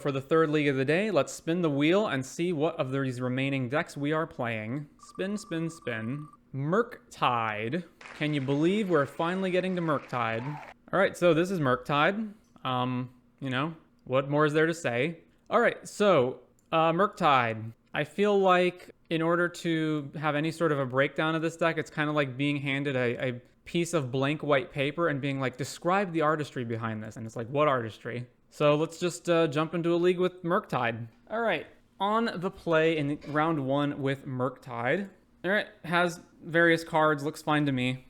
For the third league of the day, let's spin the wheel and see what of these remaining decks we are playing. Spin, spin, spin. Murktide. Can you believe we're finally getting to Murktide? All right, so this is Murktide. You know, what more is there to say? All right, so Murktide. I feel like in order to have any sort of a breakdown of this deck, it's kind of like being handed a piece of blank white paper and being like, describe the artistry behind this. And it's like, what artistry? So let's just jump into a league with Murktide. All right, on the play in round one with Murktide. All right, has various cards, looks fine to me.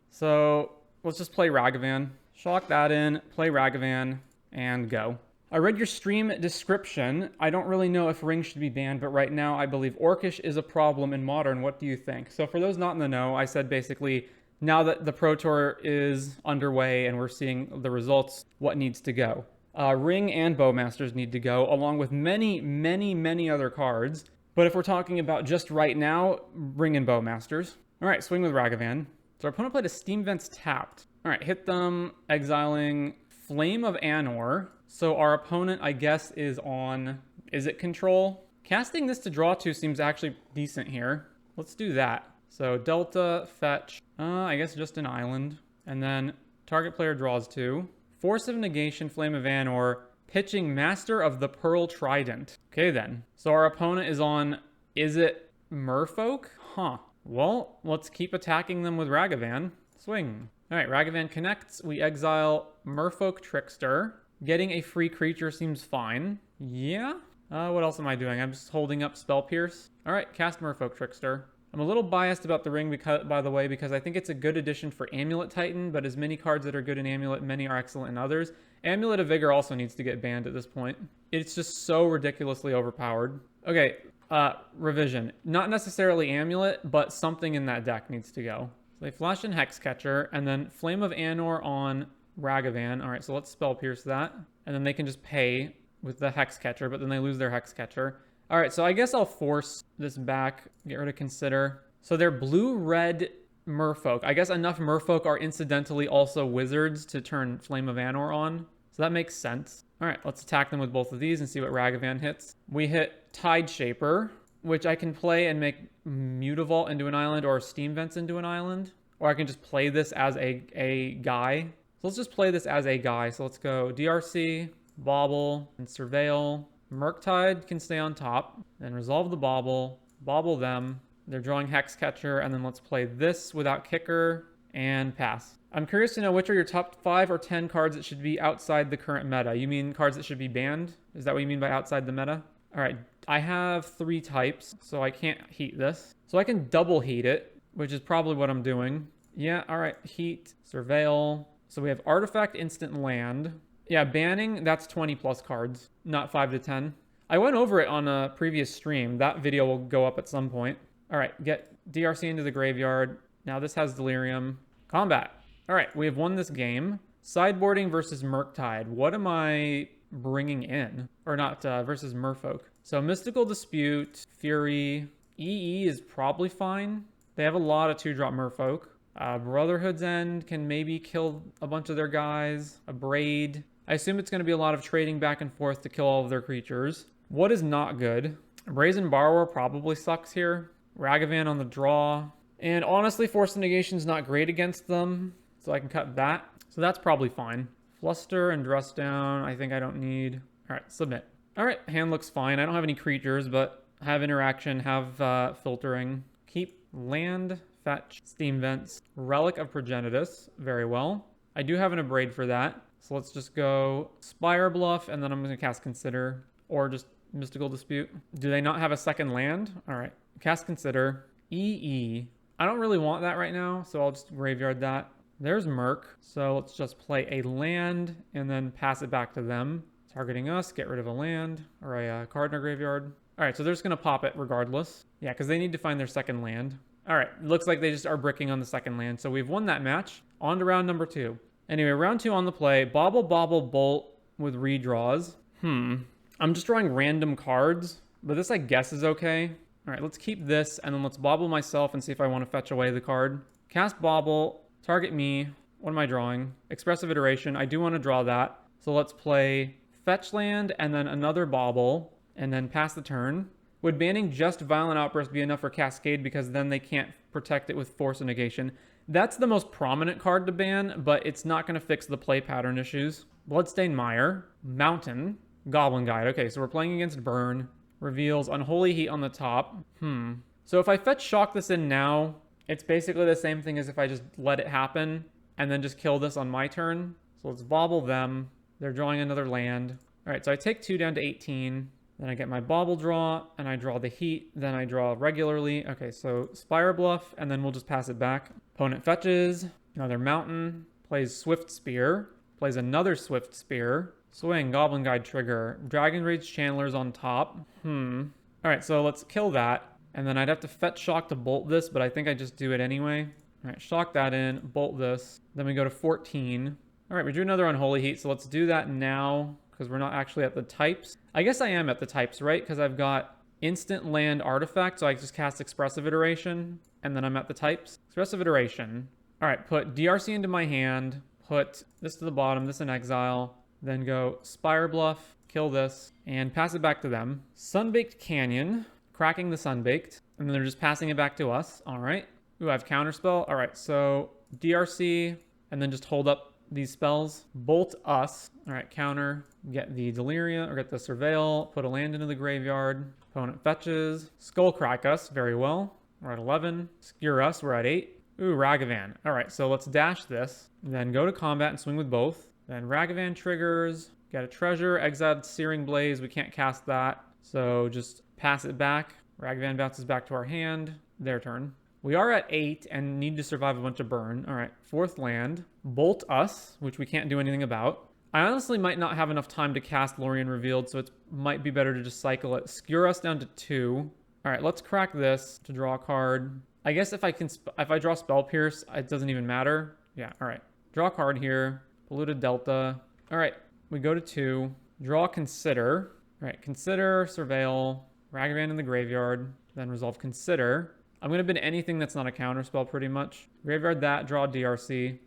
So let's just play Ragavan. Shock that in, play Ragavan, and go. I read your stream description. I don't really know if Ring should be banned, but right now I believe Orcish is a problem in Modern. What do you think? So for those not in the know, I said basically, now that the Pro Tour is underway and we're seeing the results, what needs to go? Ring and Bowmasters need to go, along with many, many, many other cards. But if we're talking about just right now, Ring and Bowmasters. All right, swing with Ragavan. So our opponent played a Steam Vents tapped. All right, hit them, exiling Flame of Anor. So our opponent, I guess, is on Izzet control. Casting this to draw two seems actually decent here. Let's do that. So Delta, fetch, I guess just an island. And then target player draws two. Force of Negation, Flame of Anor, pitching Master of the Pearl Trident. Okay then. So our opponent is on Izzet Merfolk? Huh. Well, let's keep attacking them with Ragavan. Swing. All right, Ragavan connects. We exile Merfolk Trickster. Getting a free creature seems fine. Yeah? What else am I doing? I'm just holding up Spell Pierce. All right, cast Merfolk Trickster. I'm a little biased about the Ring, by the way, because I think it's a good addition for Amulet Titan, but as many cards that are good in Amulet, many are excellent in others. Amulet of Vigor also needs to get banned at this point. It's just so ridiculously overpowered. Okay, revision. Not necessarily Amulet, but something in that deck needs to go. So they flash in Hexcatcher, and then Flame of Anor on Ragavan. All right, so let's Spell Pierce that. And then they can just pay with the Hexcatcher, but then they lose their Hexcatcher. All right, so I guess I'll force this back, get rid of Consider. So they're blue-red Merfolk. I guess enough Merfolk are incidentally also wizards to turn Flame of Anor on. So that makes sense. All right, let's attack them with both of these and see what Ragavan hits. We hit Tide Shaper, which I can play and make Mutavault into an island or Steam Vents into an island. Or I can just play this as a guy. So let's just play this as a guy. So let's go DRC, Bauble, and Surveil. Murktide can stay on top, then resolve the Bauble, Bauble them. They're drawing Hexcatcher, and then let's play this without kicker and pass. I'm curious to know which are your top 5 or 10 cards that should be outside the current meta. You mean cards that should be banned? Is that what you mean by outside the meta? All right, I have 3 types, so I can't heat this. So I can double heat it, which is probably what I'm doing. Yeah, all right, heat, Surveil. So we have Artifact, Instant, Land. Yeah, banning, that's 20 plus cards, not 5 to 10. I went over it on a previous stream. That video will go up at some point. All right, get DRC into the graveyard. Now this has Delirium. Combat. All right, we have won this game. Sideboarding versus Murktide. What am I bringing in? Or not, versus Merfolk. So Mystical Dispute, Fury, EE is probably fine. They have a lot of 2-drop Merfolk. Brotherhood's End can maybe kill a bunch of their guys. A Braid. I assume it's going to be a lot of trading back and forth to kill all of their creatures. What is not good? Brazen Borrower probably sucks here. Ragavan on the draw. And honestly, Force of Negation is not great against them, so I can cut that. So that's probably fine. Fluster and Dress Down, I think I don't need. All right, submit. All right, hand looks fine. I don't have any creatures, but have interaction, have filtering. Keep land, fetch, Steam Vents, Relic of Progenitus. Very well. I do have an Abrade for that. So let's just go Spire Bluff, and then I'm going to cast Consider, or just Mystical Dispute. Do they not have a second land? All right. Cast Consider. EE. I don't really want that right now, so I'll just graveyard that. There's Merc. So let's just play a land, and then pass it back to them. Targeting us, get rid of a land, or a card in our graveyard. All right, so they're just going to pop it regardless. Yeah, because they need to find their second land. All right, looks like they just are bricking on the second land. So we've won that match. On to round number 2. Anyway, round 2 on the play. Bauble, Bauble, Bolt with redraws. I'm just drawing random cards, but this I guess is okay. All right, let's keep this, and then let's Bauble myself and see if I want to fetch away the card. Cast Bauble, target me. What am I drawing? Expressive Iteration. I do want to draw that. So let's play fetch land, and then another bauble, and then pass the turn. Would banning just Violent Outburst be enough for Cascade, because then they can't protect it with Force of Negation? That's the most prominent card to ban, but it's not going to fix the play pattern issues. Bloodstained Mire, Mountain, Goblin Guide. Okay, so we're playing against Burn. Reveals Unholy Heat on the top. So if I fetch Shock this in now, it's basically the same thing as if I just let it happen and then just kill this on my turn. So let's bauble them. They're drawing another land. All right, so I take 2 down to 18. Then I get my bauble draw, and I draw the heat. Then I draw regularly. Okay, so Spire Bluff, and then we'll just pass it back. Opponent fetches. Another Mountain. Plays Swift Spear. Plays another Swift Spear. Swing, Goblin Guide trigger. Dragon Rage Chandler's on top. All right, so let's kill that. And then I'd have to fetch Shock to bolt this, but I think I just do it anyway. All right, Shock that in, bolt this. Then we go to 14. All right, we drew another Unholy Heat, so let's do that now, because we're not actually at the types. I guess I am at the types, right? Because I've got instant land artifact, so I just cast Expressive Iteration, and then I'm at the types. Expressive Iteration. All right, put DRC into my hand, put this to the bottom, this in exile, then go Spire Bluff, kill this, and pass it back to them. Sunbaked Canyon, cracking the Sunbaked, and then they're just passing it back to us. All right. Ooh, I have Counterspell. All right, so DRC, and then just hold up these spells. Bolt us. All right, counter. Get the Deliria, or get the Surveil. Put a land into the graveyard. Opponent fetches. Skullcrack us. Very well. We're at 11. Skewer us. We're at 8. Ooh, Ragavan. All right, so let's dash this. Then go to combat and swing with both. Then Ragavan triggers. Get a treasure. Exile Searing Blaze. We can't cast that. So just pass it back. Ragavan bounces back to our hand. Their turn. We are at 8 and need to survive a bunch of burn. All right, 4th land. Bolt us, which we can't do anything about. I honestly might not have enough time to cast Lorien Revealed, so it might be better to just cycle it. Skewer us down to 2. All right, let's crack this to draw a card. I guess if I draw Spell Pierce, it doesn't even matter. Yeah, all right. Draw a card here. Polluted Delta. All right, we go to 2. Draw Consider. All right, Consider, Surveil, Ragavan in the graveyard, then resolve Consider. I'm going to bin anything that's not a counterspell pretty much. Graveyard that, draw DRC.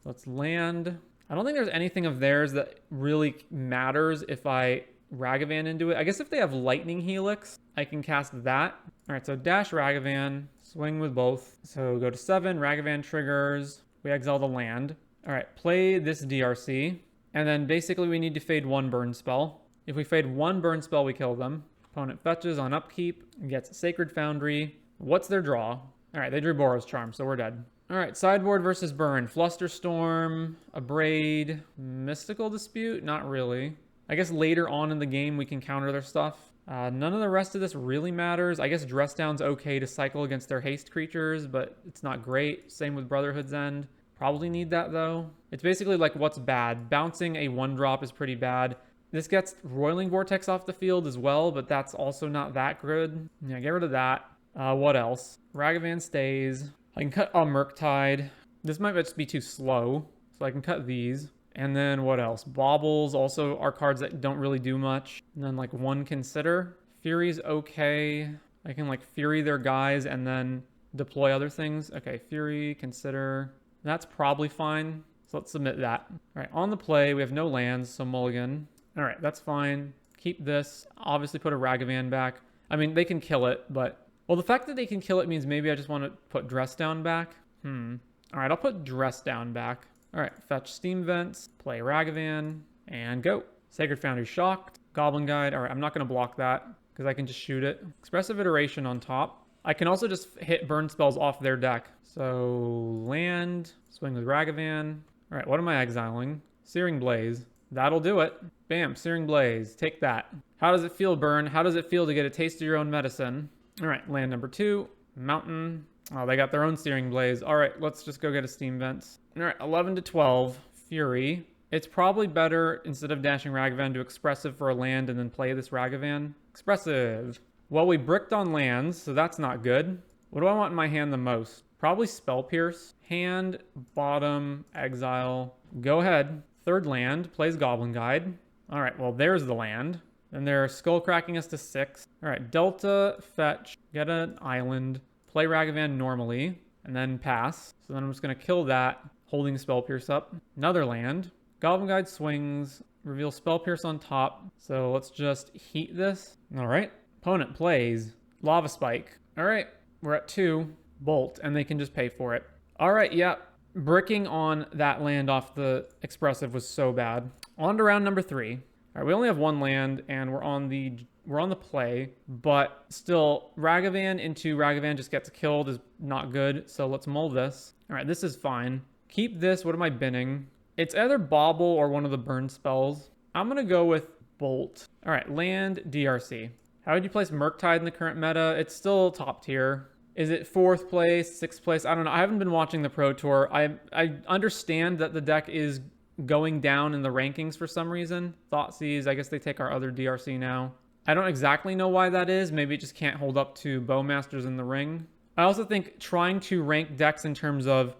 Let's land. I don't think there's anything of theirs that really matters if I Ragavan into it. I guess if they have Lightning Helix, I can cast that. All right, so dash Ragavan, swing with both. So go to 7, Ragavan triggers. We exile the land. All right, play this DRC. And then basically we need to fade 1 burn spell. If we fade 1 burn spell, we kill them. Opponent fetches on upkeep and gets Sacred Foundry. What's their draw? All right, they drew Boros Charm, so we're dead. All right, sideboard versus burn. Flusterstorm, Abrade, Mystical Dispute? Not really. I guess later on in the game we can counter their stuff. None of the rest of this really matters. I guess Dress Down's okay to cycle against their haste creatures, but it's not great. Same with Brotherhood's End. Probably need that though. It's basically like what's bad. Bouncing a 1-drop is pretty bad. This gets Roiling Vortex off the field as well, but that's also not that good. Yeah, get rid of that. What else? Ragavan stays. I can cut a Murktide. This might just be too slow, so I can cut these. And then what else? Baubles also are cards that don't really do much. And then like 1 Consider. Fury's okay. I can like Fury their guys and then deploy other things. Okay, Fury, Consider. That's probably fine. So let's submit that. All right, on the play, we have no lands, so mulligan. All right, that's fine. Keep this. Obviously put a Ragavan back. I mean, they can kill it, but... Well, the fact that they can kill it means maybe I just want to put Dress Down back. All right, I'll put Dress Down back. All right, fetch Steam Vents, play Ragavan, and go. Sacred Foundry shocked. Goblin Guide. All right, I'm not going to block that because I can just shoot it. Expressive Iteration on top. I can also just hit burn spells off their deck. So land, swing with Ragavan. All right, what am I exiling? Searing Blaze. That'll do it. Bam, Searing Blaze. Take that. How does it feel, Burn? How does it feel to get a taste of your own medicine? All right, land number 2. Mountain. Oh, they got their own Searing Blaze. All right, let's just go get a Steam Vents. All right, 11 to 12. Fury. It's probably better, instead of dashing Ragavan, to Expressive for a land and then play this Ragavan. Expressive. Well, we bricked on lands, so that's not good. What do I want in my hand the most? Probably Spell Pierce. Hand, bottom, exile. Go ahead. 3rd land, plays Goblin Guide. All right, well, there's the land. Then they're skull cracking us to 6. All right, Delta, fetch, get an island, play Ragavan normally, and then pass. So then I'm just going to kill that, holding Spell Pierce up. Another land. Goblin Guide swings, reveal Spell Pierce on top. So let's just heat this. All right. Opponent plays Lava Spike. All right. We're at 2. Bolt, and they can just pay for it. All right. Yeah. Bricking on that land off the Expressive was so bad. On to round number 3. All right. We only have 1 land, and we're on the play, but still, Ragavan into Ragavan just gets killed is not good. So let's mull this. All right. This is fine. Keep this. What am I binning? It's either Bauble or one of the burn spells. I'm going to go with Bolt. All right, land DRC. How would you place Murktide in the current meta? It's still top tier. Is it 4th place, 6th place? I don't know. I haven't been watching the Pro Tour. I understand that the deck is going down in the rankings for some reason. Thoughtseize, I guess they take our other DRC now. I don't exactly know why that is. Maybe it just can't hold up to Bowmasters in the ring. I also think trying to rank decks in terms of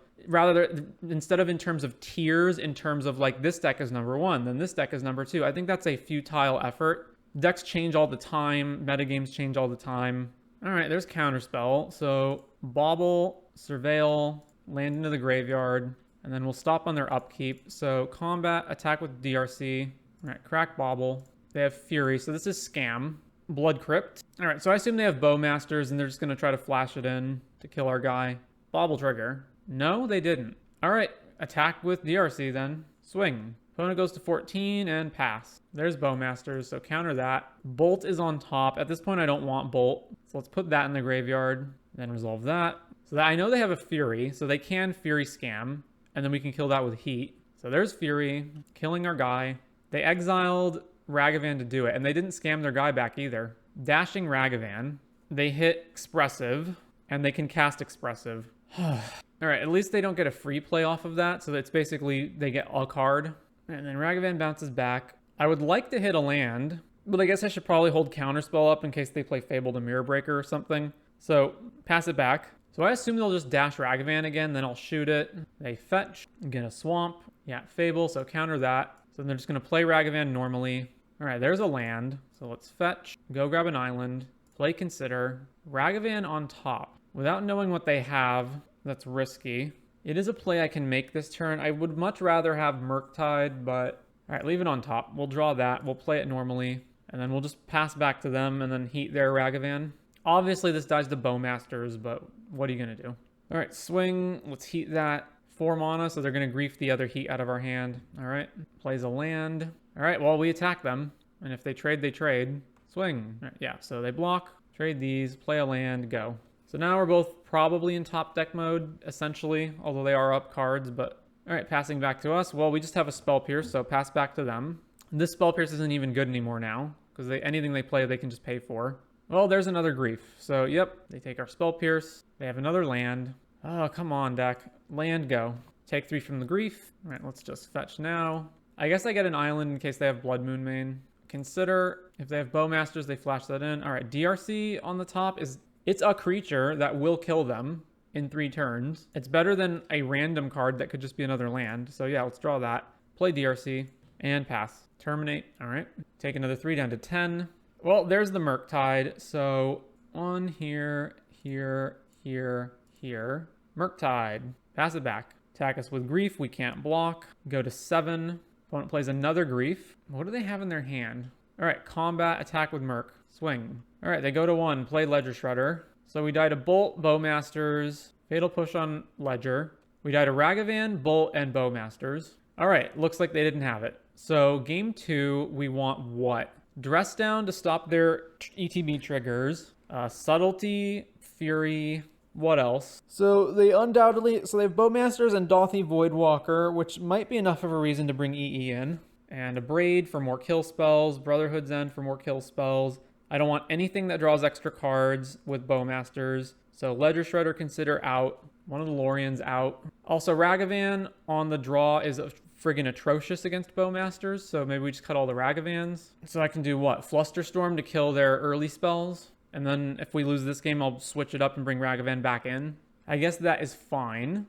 instead of in terms of tiers, in terms of like this deck is number 1, then this deck is number 2. I think that's a futile effort. Decks change all the time. Metagames change all the time. All right, there's Counterspell. So Bauble, Surveil, land into the graveyard, and then we'll stop on their upkeep. So combat, attack with DRC. All right, crack Bauble. They have Fury, so this is Scam. Blood Crypt. All right, so I assume they have Bowmasters, and they're just going to try to flash it in to kill our guy. Bauble Trigger. No, they didn't. All right, attack with DRC then. Swing. Opponent goes to 14 and pass. There's Bowmasters, so counter that. Bolt is on top. At this point, I don't want Bolt. So let's put that in the graveyard, then resolve that. So that I know they have a Fury, so they can Fury Scam, and then we can kill that with Heat. So there's Fury, killing our guy. They exiled Ragavan to do it, and they didn't scam their guy back either. Dashing Ragavan. They hit Expressive, and they can cast Expressive. All right, at least they don't get a free play off of that, so it's basically they get a card. And then Ragavan bounces back. I would like to hit a land, but I guess I should probably hold Counterspell up in case they play Fable to Mirror Breaker or something. So pass it back. So I assume they'll just dash Ragavan again, then I'll shoot it. They fetch, get a Swamp. Yeah, Fable, so counter that. So they're just going to play Ragavan normally. All right, there's a land. So let's fetch, go grab an island, play Consider, Ragavan on top. Without knowing what they have, that's risky. It is a play I can make this turn. I would much rather have Murktide, but all right, leave it on top. We'll draw that. We'll play it normally, and then we'll just pass back to them and then heat their Ragavan. Obviously, this dies to Bowmasters, but what are you going to do? All right, swing. Let's heat that. 4 mana, so they're going to grief the other heat out of our hand. All right, plays a land. All right, well, we attack them, and if they trade, they trade. Swing. All right, yeah, so they block, trade these, play a land, go. So now we're both probably in top deck mode, essentially, although they are up cards, but... All right, passing back to us. Well, we just have a Spell Pierce, so pass back to them. This Spell Pierce isn't even good anymore now, because anything they play, they can just pay for. Well, there's another grief. So, yep, they take our Spell Pierce. They have another land. Oh, come on, deck. Land, go. Take 3 from the grief. All right, let's just fetch now. I guess I get an island in case they have Blood Moon main. Consider, if they have Bowmasters, they flash that in. All right, DRC on the top is... It's a creature that will kill them in 3 turns. It's better than a random card that could just be another land. So yeah, let's draw that. Play DRC and pass. Terminate. All right. Take another 3 down to 10. Well, there's the Murktide. So on here, here, here, here. Murktide. Pass it back. Attack us with grief. We can't block. Go to 7. Opponent plays another grief. What do they have in their hand? All right. Combat. Attack with Murk. Swing. All right, they go to 1, play Ledger Shredder. So we die to Bolt, Bowmasters, Fatal Push on Ledger. We die to Ragavan, Bolt, and Bowmasters. All right, looks like they didn't have it. So game 2, we want what? Dress Down to stop their ETB triggers. Subtlety, Fury, what else? So they have Bowmasters and Dothy Voidwalker, which might be enough of a reason to bring EE in. And a Braid for more kill spells, Brotherhood's End for more kill spells. I don't want anything that draws extra cards with Bowmasters. So Ledger Shredder, Consider out. One of the Lorians out. Also, Ragavan on the draw is friggin' atrocious against Bowmasters. So maybe we just cut all the Ragavans. So I can do what? Flusterstorm to kill their early spells. And then if we lose this game, I'll switch it up and bring Ragavan back in. I guess that is fine.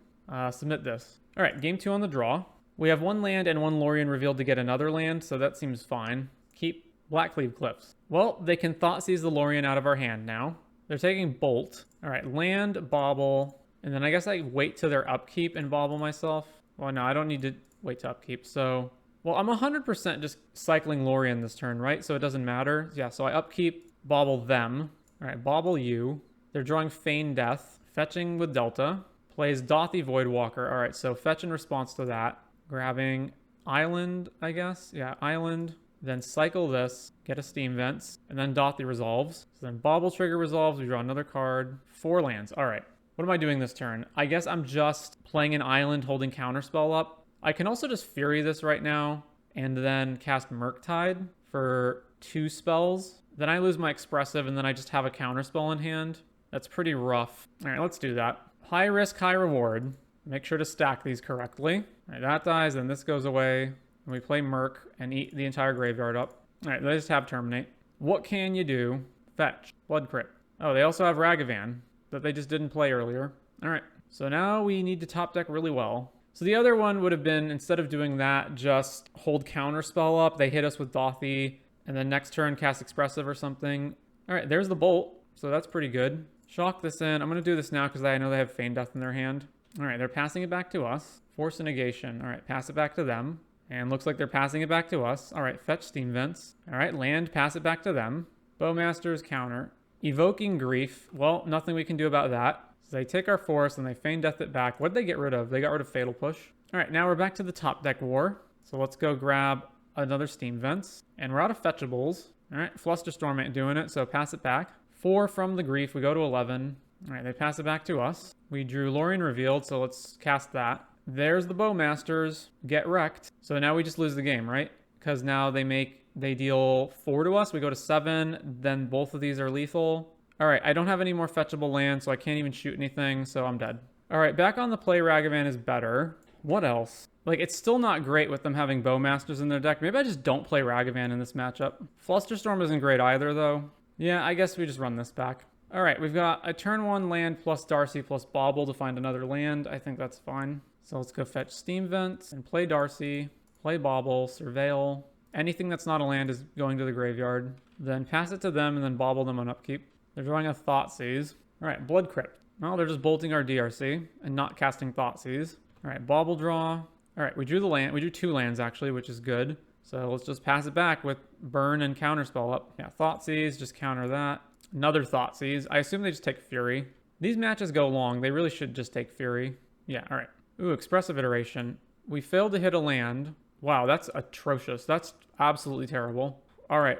Submit this. All right, game 2 on the draw. We have 1 land and 1 Lorien revealed to get another land. So that seems fine. Keep Blackcleave Cliffs. Well, they can Thoughtseize the Lorien out of our hand now. They're taking Bolt. All right, land, Bauble, and then I guess I wait to their upkeep and Bauble myself. Well, no, I don't need to wait to upkeep. So Well, I'm 100% just cycling Lorien this turn, right? So it doesn't matter. Yeah, so I upkeep, bobble them. All right, bobble you. They're drawing Feign Death, fetching with Delta. Plays Dothy Voidwalker. All right, so fetch in response to that. Grabbing Island, I guess. Yeah, Island. Then cycle this, get a Steam Vents, and then Dothy resolves. So then Bobble Trigger resolves, we draw another card. 4 lands. All right. What am I doing this turn? I guess I'm just playing an Island holding Counterspell up. I can also just Fury this right now and then cast Murktide for 2 spells. Then I lose my Expressive and then I just have a Counterspell in hand. That's pretty rough. All right, let's do that. High risk, high reward. Make sure to stack these correctly. All right, that dies, then this goes away. And we play Murk and eat the entire graveyard up. All right, they just have Terminate. What can you do? Fetch. Blood Crypt. Oh, they also have Ragavan that they just didn't play earlier. All right, so now we need to top deck really well. So the other one would have been, instead of doing that, just hold Counterspell up. They hit us with Dothy, and then next turn cast Expressive or something. All right, there's the Bolt, so that's pretty good. Shock this in. I'm going to do this now because I know they have Feign Death in their hand. All right, they're passing it back to us. Force a Negation. All right, pass it back to them. And looks like they're passing it back to us. All right, fetch Steam Vents. All right, land, pass it back to them. Bowmaster's counter. Evoking Grief. Well, nothing we can do about that. So they take our force and they Feign Death it back. What did they get rid of? They got rid of Fatal Push. All right, now we're back to the top deck war. So let's go grab another Steam Vents. And we're out of fetchables. All right, Flusterstorm ain't doing it, so pass it back. 4 from the Grief, we go to 11. All right, they pass it back to us. We drew Lorien Revealed, so let's cast that. There's the Bowmasters. Get wrecked. So now we just lose the game, right? Because now they deal 4 to us. We go to 7. Then both of these are lethal. All right, I don't have any more fetchable lands, so I can't even shoot anything, so I'm dead. All right, back on the play, Ragavan is better. What else? Like, it's still not great with them having Bowmasters in their deck. Maybe I just don't play Ragavan in this matchup. Flusterstorm isn't great either, though. Yeah, I guess we just run this back. All right, we've got a turn 1 land plus Darcy plus Bobble to find another land. I think that's fine. So let's go fetch Steam Vents and play Darcy, play Bobble, Surveil. Anything that's not a land is going to the graveyard. Then pass it to them and then Bobble them on upkeep. They're drawing a Thoughtseize. All right, Blood Crypt. Well, they're just bolting our DRC and not casting Thoughtseize. All right, Bobble draw. All right, we drew the land. We drew 2 lands actually, which is good. So let's just pass it back with Burn and Counterspell up. Yeah, Thoughtseize, just counter that. Another Thoughtseize. I assume they just take Fury. These matches go long. They really should just take Fury. Yeah, all right. Ooh, Expressive Iteration. We failed to hit a land. Wow, that's atrocious. That's absolutely terrible. All right,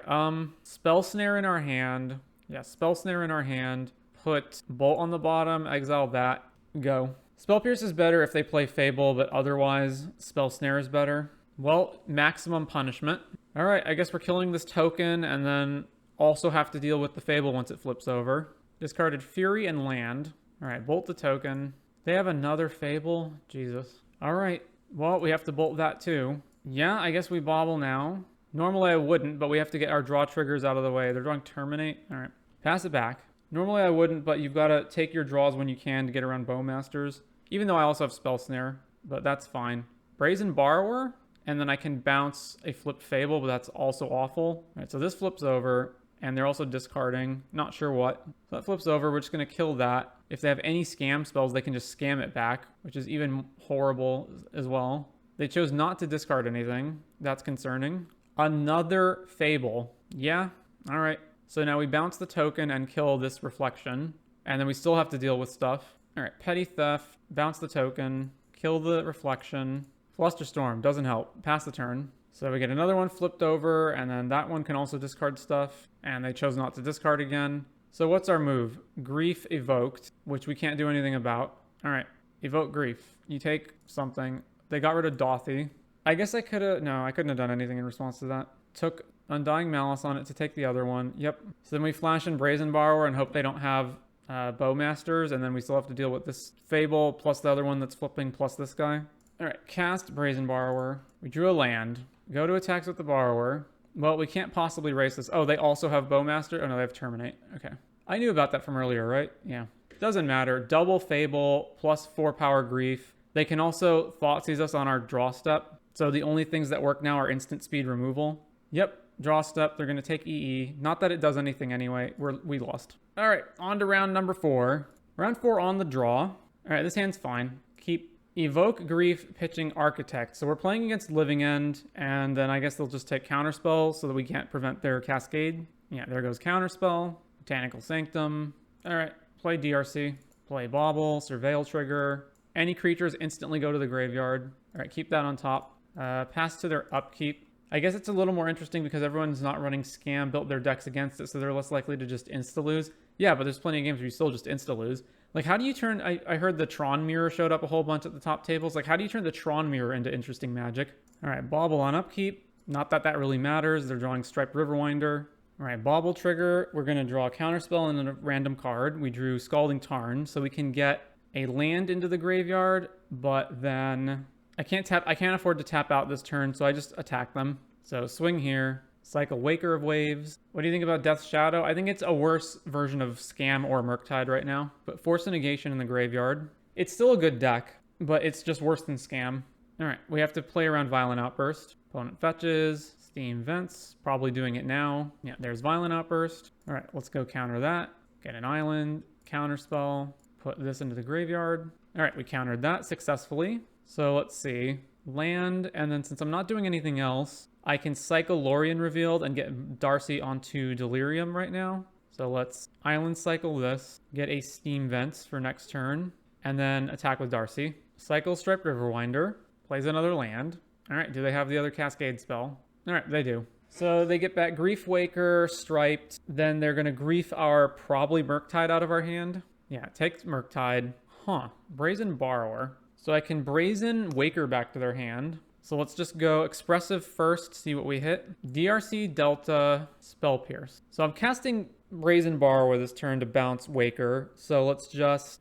Spell Snare in our hand. Yeah, Spell Snare in our hand. Put Bolt on the bottom, exile that, go. Spell Pierce is better if they play Fable, but otherwise, Spell Snare is better. Well, maximum punishment. All right, I guess we're killing this token and then also have to deal with the Fable once it flips over. Discarded Fury and land. All right, bolt the token. They have another Fable? Jesus. All right, well, we have to bolt that too. Yeah, I guess we bobble now. Normally I wouldn't, but we have to get our draw triggers out of the way. They're drawing Terminate. All right, pass it back. Normally I wouldn't, but you've got to take your draws when you can to get around Bowmasters. Even though I also have Spell Snare, but that's fine. Brazen Borrower, and then I can bounce a flipped Fable, but that's also awful. All right, so this flips over, and they're also discarding. Not sure what. So that flips over. We're just going to kill that. If they have any scam spells, they can just scam it back, which is even horrible as well. They chose not to discard anything. That's concerning. Another Fable. Yeah, all right. So now we bounce the token and kill this Reflection, and then we still have to deal with stuff. All right, Petty Theft, bounce the token, kill the Reflection. Flusterstorm doesn't help. Pass the turn. So we get another one flipped over, and then that one can also discard stuff, and they chose not to discard again. So what's our move? Grief evoked, which we can't do anything about. All right, evoke Grief. You take something. They got rid of Dothy. I guess I could have... No, I couldn't have done anything in response to that. Took Undying Malice on it to take the other one. Yep. So then we flash in Brazen Borrower and hope they don't have Bowmasters, and then we still have to deal with this Fable plus the other one that's flipping plus this guy. All right, cast Brazen Borrower. We drew a land. Go to attacks with the Borrower. Well, we can't possibly race this. Oh, they also have Bowmaster? Oh, no, they have Terminate. Okay. I knew about that from earlier, right? Yeah. Doesn't matter. Double Fable plus 4 power Grief. They can also Thoughtseize us on our draw step. So the only things that work now are instant speed removal. Yep. Draw step. They're going to take EE. Not that it does anything anyway. We lost. All right. On to round number 4. Round 4 on the draw. All right. This hand's fine. Keep Evoke Grief, pitching Architect. So we're playing against Living End, and then I guess they'll just take Counterspell so that we can't prevent their Cascade. Yeah, there goes Counterspell. Botanical Sanctum. All right, play DRC. Play Bauble, Surveil Trigger. Any creatures instantly go to the graveyard. All right, keep that on top. Pass to their upkeep. I guess it's a little more interesting because everyone's not running Scam, built their decks against it, so they're less likely to just insta-lose. Yeah, but there's plenty of games where you still just insta-lose. Like, how do you turn... I heard the Tron Mirror showed up a whole bunch at the top tables. Like, how do you turn the Tron Mirror into interesting Magic? All right, Bauble on upkeep. Not that that really matters. They're drawing Striped Riverwinder. All right, Bauble trigger. We're going to draw a Counterspell and then a random card. We drew Scalding Tarn, so we can get a land into the graveyard, but then... I can't afford to tap out this turn, so I just attack them. So swing here, cycle Waker of Waves. What do you think about Death's Shadow? I think it's a worse version of Scam or Murktide right now. But Force a Negation in the graveyard. It's still a good deck, but it's just worse than Scam. All right, we have to play around Violent Outburst. Opponent fetches, Steam Vents, probably doing it now. Yeah, there's Violent Outburst. All right, let's go counter that. Get an island, Counterspell, put this into the graveyard. All right, we countered that successfully. So let's see, land, and then since I'm not doing anything else, I can cycle Lorien Revealed and get Darcy onto Delirium right now. So let's island cycle this, get a Steam Vents for next turn, and then attack with Darcy. Cycle Striped Riverwinder, plays another land. All right, do they have the other Cascade spell? All right, they do. So they get back Grief Waker, Striped, then they're gonna Grief our probably Murktide out of our hand. Yeah, it takes Murktide. Huh, Brazen Borrower. So I can Brazen Waker back to their hand. So let's just go Expressive first, see what we hit. DRC, Delta, Spell Pierce. So I'm casting Brazen Borrower this turn to bounce Waker. So let's just,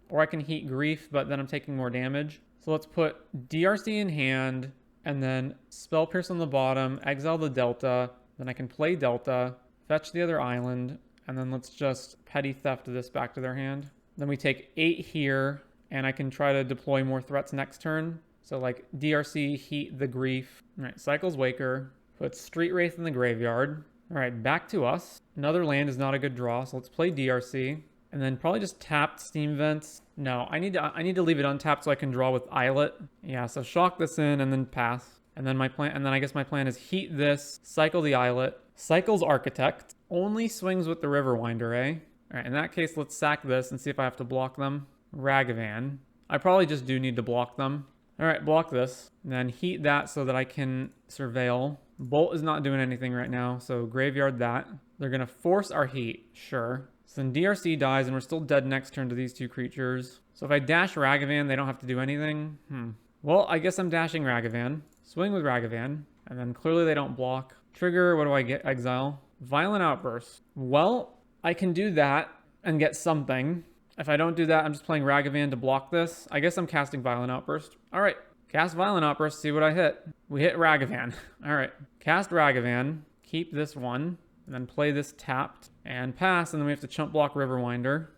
or I can Heat Grief, but then I'm taking more damage. So let's put DRC in hand, and then Spell Pierce on the bottom, exile the Delta, then I can play Delta, fetch the other island, and then let's just Petty Theft this back to their hand. Then we take 8 here, and I can try to deploy more threats next turn. So like DRC, Heat the Grief. All right, cycles Waker. Put Street Wraith in the graveyard. All right, back to us. Another land is not a good draw, so let's play DRC. And then probably just tap Steam Vents. No, I need to leave it untapped so I can draw with Islet. Yeah, so shock this in and then pass. And then I guess my plan is Heat this, cycle the Islet, cycles Architect. Only swings with the Riverwinder, eh? All right, in that case, let's sack this and see if I have to block them. Ragavan. I probably just do need to block them. All right, block this. And then Heat that so that I can Surveil. Bolt is not doing anything right now, so graveyard that. They're going to force our Heat, sure. So then DRC dies, and we're still dead next turn to these two creatures. So if I dash Ragavan, they don't have to do anything. Well, I guess I'm dashing Ragavan. Swing with Ragavan, and then clearly they don't block. Trigger, what do I get? Exile. Violent Outburst. Well, I can do that and get something. If I don't do that, I'm just playing Ragavan to block this. I guess I'm casting Violent Outburst. All right, cast Violent Outburst, see what I hit. We hit Ragavan. All right, cast Ragavan, keep this one, and then play this tapped, and pass, and then we have to chump block Riverwinder.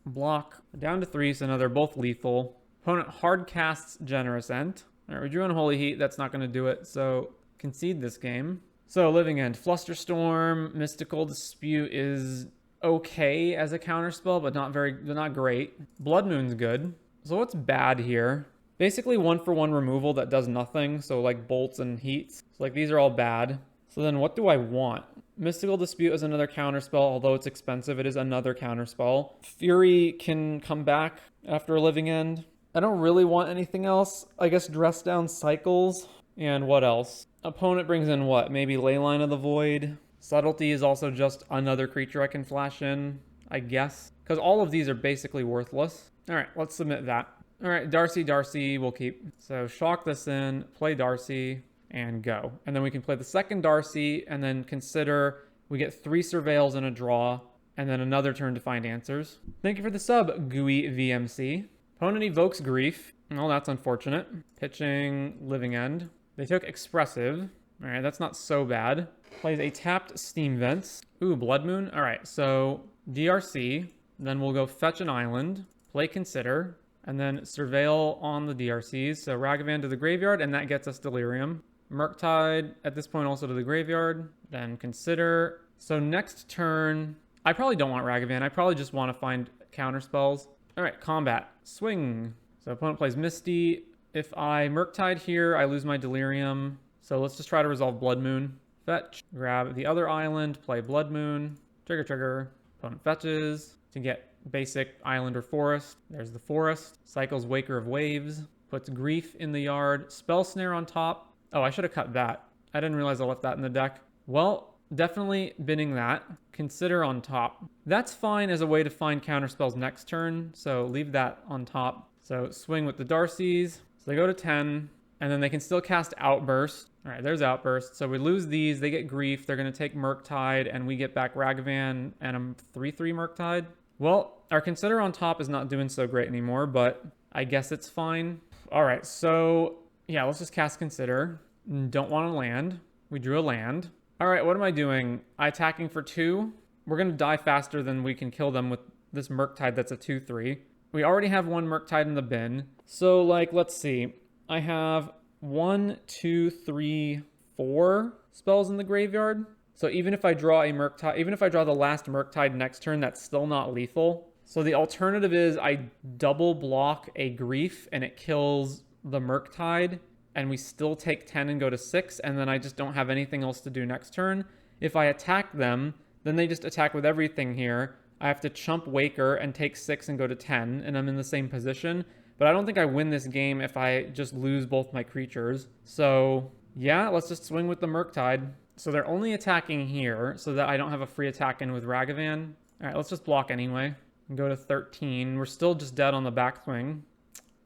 Block. Down to 3, so now they're both lethal. Opponent hard casts Generous End. All right, we drew Unholy Heat, that's not going to do it, so concede this game. So, Living End, Flusterstorm, Mystical Dispute is okay as a counterspell, but not great. Blood Moon's good. So what's bad here? Basically 1-for-1 removal that does nothing, so like bolts and heats. So like these are all bad. So then what do I want? Mystical Dispute is another counterspell, although it's expensive, it is another counterspell. Fury can come back after a Living End. I don't really want anything else. I guess Dress Down cycles. And what else? Opponent brings in what? Maybe Leyline of the Void. Subtlety is also just another creature I can flash in, I guess. Because all of these are basically worthless. All right, let's submit that. All right, Darcy we'll keep. So shock this in, play Darcy, and go. And then we can play the second Darcy, and then consider we get 3 Surveils in a draw, and then another turn to find answers. Thank you for the sub, Gooey VMC. Opponent evokes Grief. Well, that's unfortunate. Pitching Living End. They took Expressive. All right, that's not so bad. Plays a tapped Steam Vents. Ooh, Blood Moon. All right, so DRC. Then we'll go fetch an island, play Consider, and then Surveil on the DRCs. So Ragavan to the graveyard, and that gets us Delirium. Murktide at this point also to the graveyard. Then Consider. So next turn, I probably don't want Ragavan. I probably just want to find counter spells. All right, combat. Swing. So opponent plays Misty. If I Murktide here, I lose my Delirium. So let's just try to resolve Blood Moon. Fetch, grab the other island, play Blood Moon. Trigger, trigger. Opponent fetches to get basic island or forest. There's the forest. Cycles Waker of Waves. Puts Grief in the yard. Spell Snare on top. Oh, I should have cut that. I didn't realize I left that in the deck. Well, definitely binning that. Consider on top. That's fine as a way to find counter spells next turn, so leave that on top. So swing with the Darcys. So they go to 10, and then they can still cast Outburst. All right, there's Outburst. So we lose these, they get Grief, they're going to take Murktide, and we get back Ragavan and a 3-3 Murktide. Well, our Consider on top is not doing so great anymore, but I guess it's fine. All right, so yeah, let's just cast Consider. Don't want to land. We drew a land. All right, what am I doing? I attacking for 2. We're going to die faster than we can kill them with this Murktide that's a 2-3. We already have one Murktide in the bin. So, like, let's see. I have 1, 2, 3, 4 spells in the graveyard. So even if I draw a Murktide, even if I draw the last Murktide next turn, that's still not lethal. So the alternative is I double block a Grief and it kills the Murktide, and we still take 10 and go to 6, and then I just don't have anything else to do next turn. If I attack them, then they just attack with everything here. I have to chump Waker and take 6 and go to 10, and I'm in the same position. But I don't think I win this game if I just lose both my creatures. So yeah, let's just swing with the Murktide. So they're only attacking here so that I don't have a free attack in with Ragavan. All right, let's just block anyway and go to 13. We're still just dead on the backswing.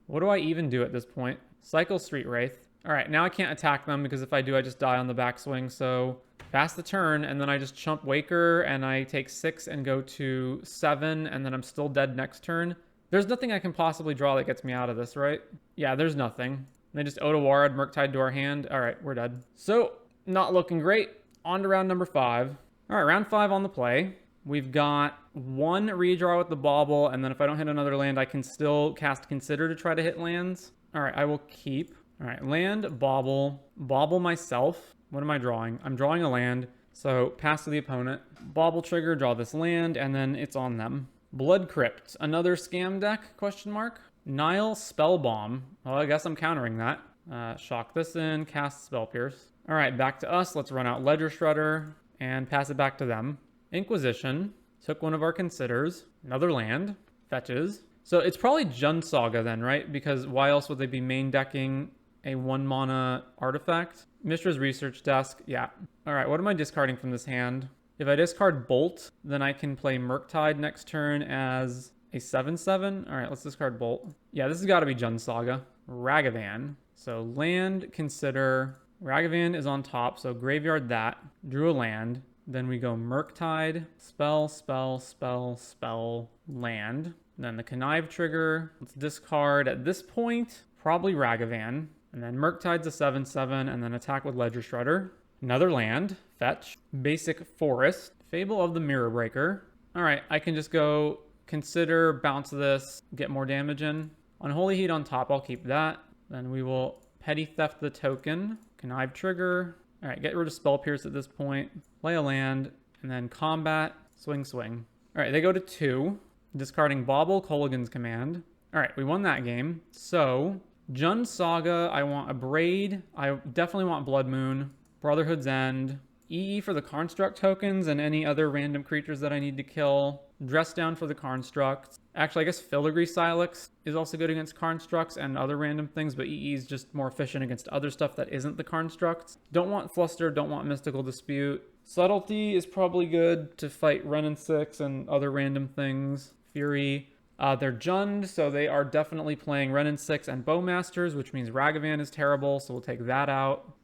What do I even do at this point? Cycle Street Wraith. All right, now I can't attack them because if I do, I just die on the backswing. So pass the turn, and then I just chump Waker, and I take 6 and go to 7, and then I'm still dead next turn. There's nothing I can possibly draw that gets me out of this, right? Yeah, there's nothing. They just Otawarad, Murktide to our hand. All right, we're dead. So, not looking great. On to round number 5. All right, round 5 on the play. We've got 1 redraw with the Bauble, and then if I don't hit another land, I can still cast Consider to try to hit lands. All right, I will keep. All right, land, Bauble, Bauble myself. What am I drawing? I'm drawing a land, so pass to the opponent. Bauble trigger, draw this land, and then it's on them. Blood Crypt, another scam deck, question mark. Nile Spellbomb. Well, I guess I'm countering that. Shock this in, cast Spell Pierce. All right, back to us. Let's run out Ledger Shredder and pass it back to them. Inquisition, took one of our Considers. Another land, fetches. So it's probably Jund Saga then, right? Because why else would they be main decking a 1-mana artifact? Mishra's Research Desk, yeah. All right, what am I discarding from this hand? If I discard Bolt, then I can play Murktide next turn as a 7/7. All right, let's discard Bolt. Yeah, this has got to be Jund Saga. Ragavan. So land, Consider. Ragavan is on top, so graveyard that. Drew a land. Then we go Murktide, spell, spell, spell, spell, land. Then the Connive trigger. Let's discard at this point, probably Ragavan. And then Murktide's a 7/7, and then attack with Ledger Shredder. Another land, fetch. Basic Forest. Fable of the Mirror Breaker. All right, I can just go Consider, bounce this, get more damage in. Unholy Heat on top, I'll keep that. Then we will Petty Theft the token. Connive trigger. All right, get rid of Spell Pierce at this point. Play a land, and then combat, swing, swing. All right, they go to 2. Discarding Bauble, Kolaghan's Command. All right, we won that game. So, Jund Saga, I want a Braid. I definitely want Blood Moon. Brotherhood's End. EE for the Construct tokens and any other random creatures that I need to kill. Dress Down for the Constructs. Actually, I guess Filigree Silex is also good against Constructs and other random things, but EE is just more efficient against other stuff that isn't the Constructs. Don't want Fluster, don't want Mystical Dispute. Subtlety is probably good to fight Wrenn and 6 and other random things. Fury. They're Jund, so they are definitely playing Wrenn and 6 and Bowmasters, which means Ragavan is terrible, so we'll take that out.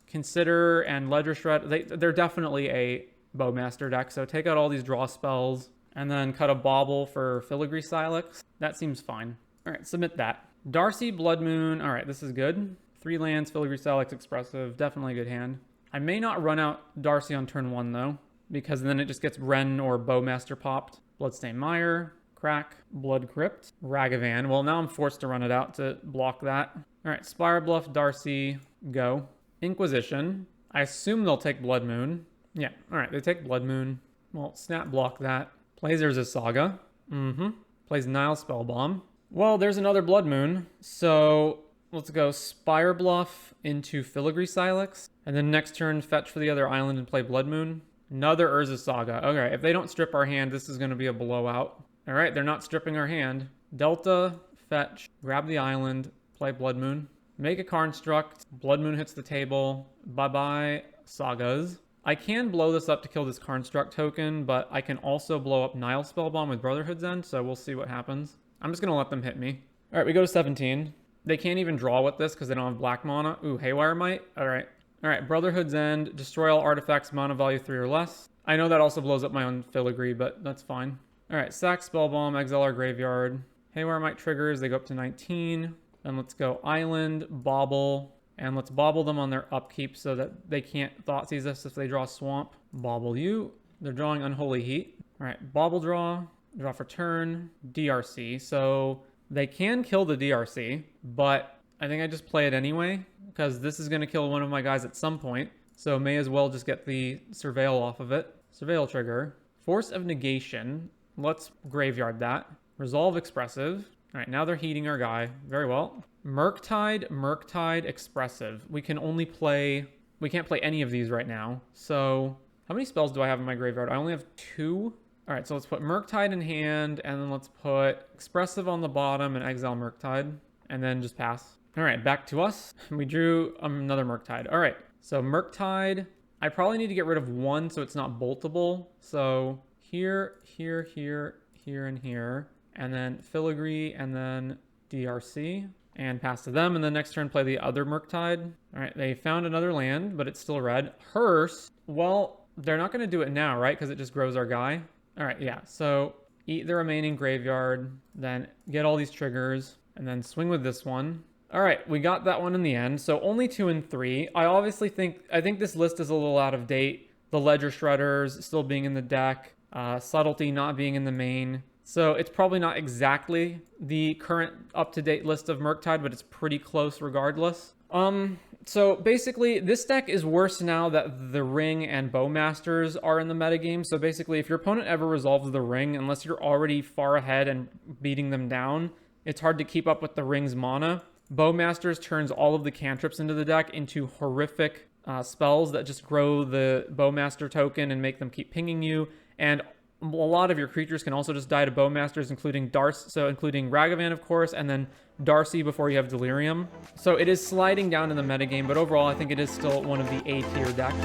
Consider and Ledger Shred, they're definitely a Bowmaster deck, so take out all these draw spells and then cut a Bauble for Filigree Silex. That seems fine. All right, submit that. Darcy, Blood Moon. All right, this is good. 3 lands, Filigree Silex, Expressive. Definitely a good hand. I may not run out Darcy on turn 1, though, because then it just gets Wrenn or Bowmaster popped. Bloodstained Mire, crack, Blood Crypt, Ragavan. Well, now I'm forced to run it out to block that. All right, Spire Bluff, Darcy, go. Inquisition. I assume they'll take Blood Moon. Yeah, all right, they take Blood Moon. Well, snap block that. Plays there's a Saga. Plays Nile Spellbomb. Well, there's another Blood Moon. So let's go Spire Bluff into Filigree Silex. And then next turn, fetch for the other island and play Blood Moon. Another Urza Saga. Okay, if they don't strip our hand, this is going to be a blowout. All right, they're not stripping our hand. Delta, fetch, grab the island, play Blood Moon. Make a Construct. Blood Moon hits the table. Bye-bye, Sagas. I can blow this up to kill this Construct token, but I can also blow up Nile Spellbomb with Brotherhood's End, so we'll see what happens. I'm just going to let them hit me. All right, we go to 17. They can't even draw with this because they don't have black mana. Ooh, Haywire Might. All right. All right, Brotherhood's End. Destroy all artifacts, mana value 3 or less. I know that also blows up my own Filigree, but that's fine. All right, sack Spellbomb, exile our graveyard. Haywire Might triggers. They go up to 19. Then let's go Island, Bobble, and let's bobble them on their upkeep so that they can't Thoughtseize us if they draw Swamp. Bobble you. They're drawing Unholy Heat. All right, Bobble draw for turn, DRC. So they can kill the DRC, but I think I just play it anyway because this is going to kill one of my guys at some point. So may as well just get the Surveil off of it. Surveil trigger. Force of Negation. Let's graveyard that. Resolve Expressive. All right, now they're heating our guy. Very well. Murktide, Expressive. We can't play any of these right now. So how many spells do I have in my graveyard? I only have 2. All right, so let's put Murktide in hand, and then let's put Expressive on the bottom and exile Murktide, and then just pass. All right, back to us. We drew another Murktide. All right, so Murktide. I probably need to get rid of 1 so it's not boltable. So here, and here. And then Filigree, and then DRC, and pass to them. And then next turn, play the other Murktide. All right, they found another land, but it's still red. Hearse, well, they're not going to do it now, right? Because it just grows our guy. All right, yeah. So eat the remaining graveyard, then get all these triggers, and then swing with this one. All right, we got that one in the end. So only 2 and 3. I think this list is a little out of date. The Ledger Shredders still being in the deck, Subtlety not being in the main. So it's probably not exactly the current up-to-date list of Murktide, but it's pretty close regardless. So basically, this deck is worse now that the Ring and Bowmasters are in the metagame. So basically, if your opponent ever resolves the Ring, unless you're already far ahead and beating them down, it's hard to keep up with the Ring's mana. Bowmasters turns all of the cantrips into the deck into horrific spells that just grow the Bowmaster token and make them keep pinging you. And a lot of your creatures can also just die to Bowmasters, including including Ragavan, of course, and then Darcy before you have Delirium. So it is sliding down in the metagame, but overall, I think it is still one of the A-tier decks.